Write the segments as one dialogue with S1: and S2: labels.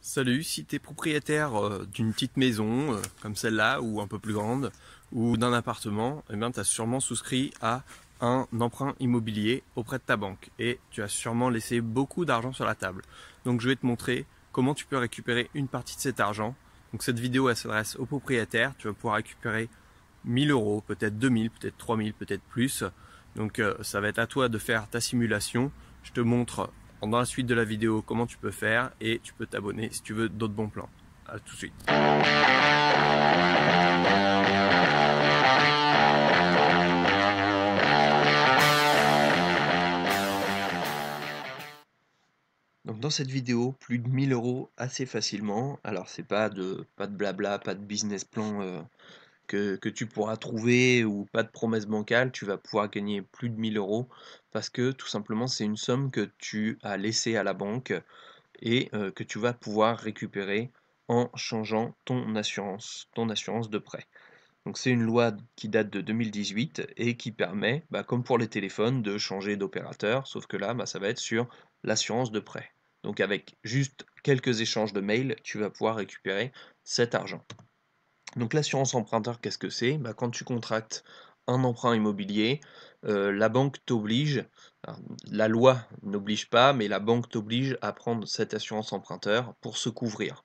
S1: Salut, si tu es propriétaire d'une petite maison comme celle-là ou un peu plus grande ou d'un appartement, eh bien, tu as sûrement souscrit à un emprunt immobilier auprès de ta banque et tu as sûrement laissé beaucoup d'argent sur la table. Donc je vais te montrer comment tu peux récupérer une partie de cet argent. Donc cette vidéo elle s'adresse aux propriétaires, tu vas pouvoir récupérer 1000 euros, peut-être 2000, peut-être 3000, peut-être plus. Donc ça va être à toi de faire ta simulation. Je te montre dans la suite de la vidéo comment tu peux faire et tu peux t'abonner si tu veux d'autres bons plans. À tout de suite. Donc dans cette vidéo, plus de 1000 euros assez facilement. Alors c'est pas de blabla, pas de business plan que tu pourras trouver ou pas de promesse bancale, tu vas pouvoir gagner plus de 1000 euros parce que tout simplement c'est une somme que tu as laissée à la banque et que tu vas pouvoir récupérer en changeant ton assurance de prêt. Donc c'est une loi qui date de 2018 et qui permet, comme pour les téléphones, de changer d'opérateur, sauf que là, ça va être sur l'assurance de prêt. Donc avec juste quelques échanges de mails, tu vas pouvoir récupérer cet argent. Donc l'assurance emprunteur, qu'est-ce que c'est? Quand tu contractes un emprunt immobilier, la banque t'oblige, alors, la loi n'oblige pas, mais la banque t'oblige à prendre cette assurance emprunteur pour se couvrir.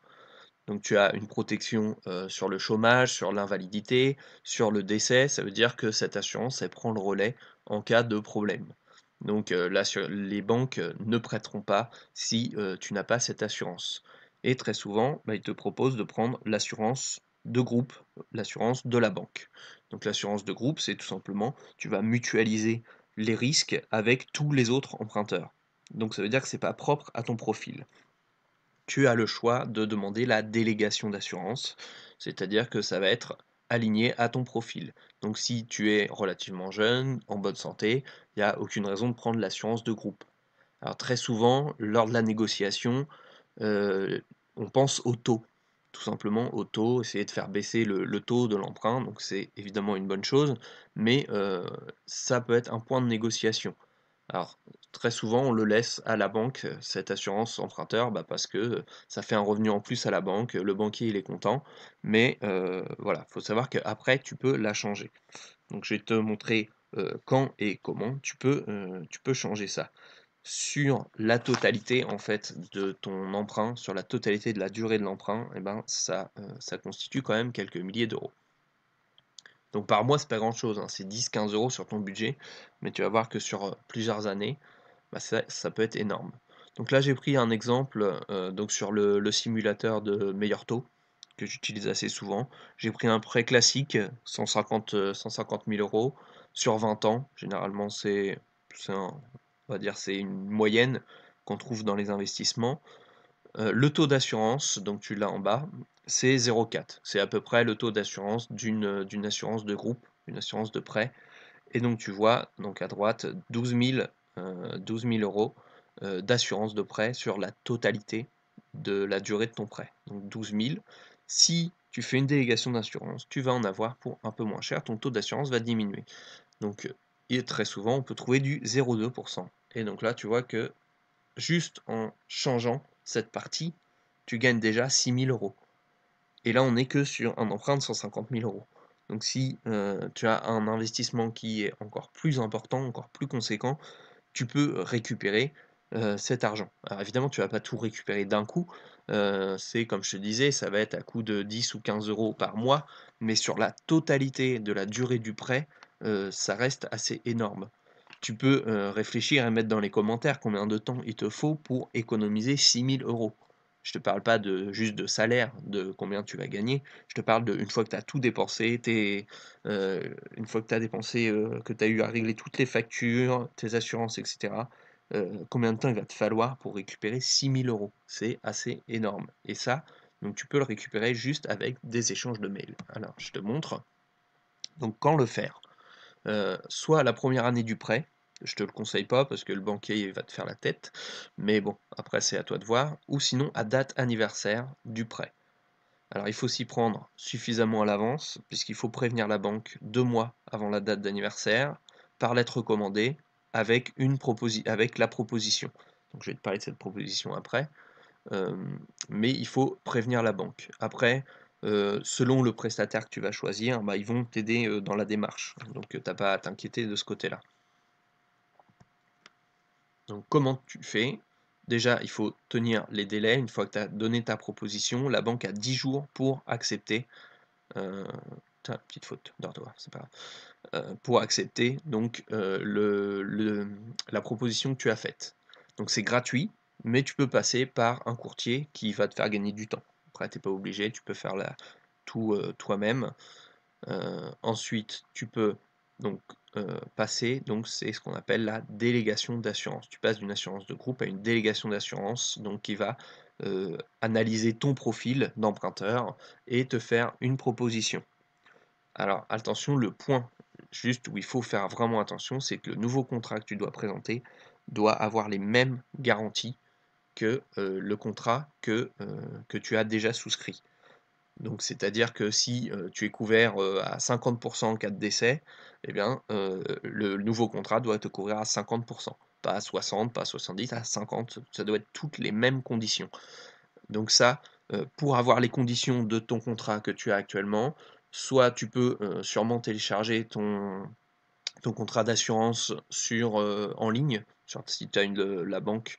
S1: Donc tu as une protection sur le chômage, sur l'invalidité, sur le décès, ça veut dire que cette assurance, elle prend le relais en cas de problème. Donc les banques ne prêteront pas si tu n'as pas cette assurance. Et très souvent, ils te proposent de prendre l'assurance de groupe, l'assurance de la banque. Donc l'assurance de groupe, c'est tout simplement, tu vas mutualiser les risques avec tous les autres emprunteurs. Donc ça veut dire que c'est pas propre à ton profil. Tu as le choix de demander la délégation d'assurance, c'est-à-dire que ça va être aligné à ton profil. Donc si tu es relativement jeune, en bonne santé, il n'y a aucune raison de prendre l'assurance de groupe. Alors très souvent, lors de la négociation, on pense au taux. Tout simplement au taux, essayer de faire baisser le taux de l'emprunt, donc c'est évidemment une bonne chose, mais ça peut être un point de négociation. Alors, très souvent, on le laisse à la banque, cette assurance emprunteur, parce que ça fait un revenu en plus à la banque, le banquier il est content, mais voilà, faut savoir qu'après tu peux la changer. Donc je vais te montrer quand et comment tu peux changer ça. Sur la totalité en fait de ton emprunt, sur la totalité de la durée de l'emprunt, ça constitue quand même quelques milliers d'euros. Donc par mois, c'est pas grand-chose, hein, c'est 10-15 euros sur ton budget, mais tu vas voir que sur plusieurs années, ça peut être énorme. Donc là, j'ai pris un exemple donc sur le simulateur de meilleur taux que j'utilise assez souvent. J'ai pris un prêt classique, 150 000 euros sur 20 ans. Généralement, on va dire, c'est une moyenne qu'on trouve dans les investissements. Le taux d'assurance, donc tu l'as en bas, c'est 0,4. C'est à peu près le taux d'assurance d'une assurance de groupe, une assurance de prêt. Et donc tu vois, donc à droite, 12 000 euros d'assurance de prêt sur la totalité de la durée de ton prêt. Donc 12 000. Si tu fais une délégation d'assurance, tu vas en avoir pour un peu moins cher, ton taux d'assurance va diminuer. Donc et très souvent, on peut trouver du 0,2%. Et donc là, tu vois que juste en changeant cette partie, tu gagnes déjà 6 000 euros. Et là, on n'est que sur un emprunt de 150 000 euros. Donc si tu as un investissement qui est encore plus important, encore plus conséquent, tu peux récupérer cet argent. Alors évidemment, tu ne vas pas tout récupérer d'un coup. C'est comme je te disais, ça va être à coût de 10 ou 15 euros par mois, mais sur la totalité de la durée du prêt, ça reste assez énorme. Tu peux réfléchir et mettre dans les commentaires combien de temps il te faut pour économiser 6 000 euros. Je te parle pas juste de salaire, de combien tu vas gagner. Je te parle de une fois que tu as tout dépensé, une fois que tu as dépensé, que tu as eu à régler toutes les factures, tes assurances, etc. Combien de temps il va te falloir pour récupérer 6 000 euros? C'est assez énorme. Et ça, donc tu peux le récupérer juste avec des échanges de mails. Alors, je te montre. Donc, quand le faire? Soit à la première année du prêt, je te le conseille pas parce que le banquier va te faire la tête, mais bon, après c'est à toi de voir, ou sinon à date anniversaire du prêt. Alors il faut s'y prendre suffisamment à l'avance, puisqu'il faut prévenir la banque 2 mois avant la date d'anniversaire, par lettre recommandée, avec la proposition. Donc je vais te parler de cette proposition après. mais il faut prévenir la banque. Après, selon le prestataire que tu vas choisir, bah, ils vont t'aider, dans la démarche, donc tu pas à t'inquiéter de ce côté-là. Donc comment tu fais? Déjà, il faut tenir les délais. Une fois que tu as donné ta proposition, la banque a 10 jours pour accepter, heu, tiens, petite faute d'orthographe, c'est pas grave, pour accepter donc, la proposition que tu as faite. Donc c'est gratuit, mais tu peux passer par un courtier qui va te faire gagner du temps. Après tu es pas obligé, tu peux faire tout, toi-même. Ensuite, tu peux donc passer, donc c'est ce qu'on appelle la délégation d'assurance. Tu passes d'une assurance de groupe à une délégation d'assurance, donc qui va analyser ton profil d'emprunteur et te faire une proposition. Alors attention, le point juste où il faut faire vraiment attention, c'est que le nouveau contrat que tu dois présenter doit avoir les mêmes garanties que le contrat que tu as déjà souscrit. Donc c'est-à-dire que si, tu es couvert, à 50 en cas de décès, eh bien, le nouveau contrat doit te couvrir à 50, pas à 60, pas à 70, à 50, ça doit être toutes les mêmes conditions. Donc ça, pour avoir les conditions de ton contrat que tu as actuellement, soit tu peux, sûrement télécharger ton contrat d'assurance en ligne, si tu as la banque,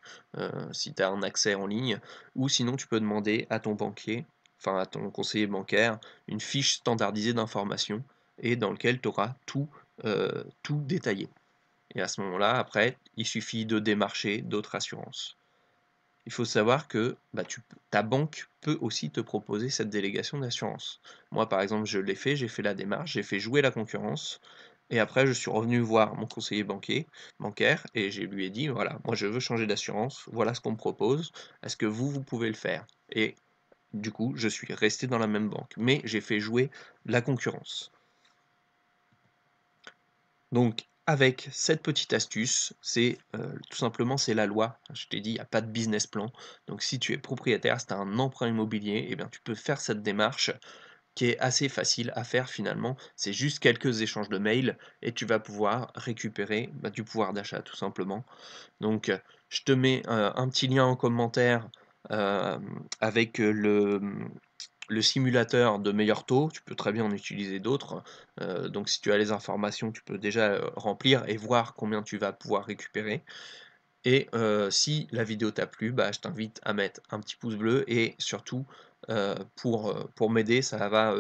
S1: si tu as un accès en ligne, ou sinon tu peux demander à ton banquier, enfin à ton conseiller bancaire, une fiche standardisée d'informations et dans lequel tu auras tout détaillé. Et à ce moment-là, après, il suffit de démarcher d'autres assurances. Il faut savoir que bah, ta banque peut aussi te proposer cette délégation d'assurance. Moi, par exemple, je l'ai fait, j'ai fait la démarche, j'ai fait jouer la concurrence, et après, je suis revenu voir mon conseiller bancaire, et je lui ai dit, voilà, moi je veux changer d'assurance, voilà ce qu'on me propose, est-ce que vous pouvez le faire? Et du coup, je suis resté dans la même banque, mais j'ai fait jouer la concurrence. Donc, avec cette petite astuce, c'est tout simplement c'est la loi. Je t'ai dit, il n'y a pas de business plan. Donc, si tu es propriétaire, si tu as un emprunt immobilier, eh bien, tu peux faire cette démarche qui est assez facile à faire finalement. C'est juste quelques échanges de mails et tu vas pouvoir récupérer bah, du pouvoir d'achat tout simplement. Donc, je te mets un petit lien en commentaire euh, avec le simulateur de meilleur taux, tu peux très bien en utiliser d'autres. Donc si tu as les informations, tu peux déjà remplir et voir combien tu vas pouvoir récupérer. Et si la vidéo t'a plu, bah, je t'invite à mettre un petit pouce bleu et surtout pour m'aider, ça va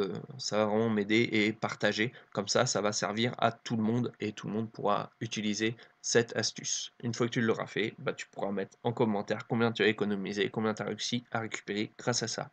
S1: vraiment m'aider et partager. Comme ça va servir à tout le monde et tout le monde pourra utiliser cette astuce. Une fois que tu l'auras fait, bah, tu pourras mettre en commentaire combien tu as économisé, combien tu as réussi à récupérer grâce à ça.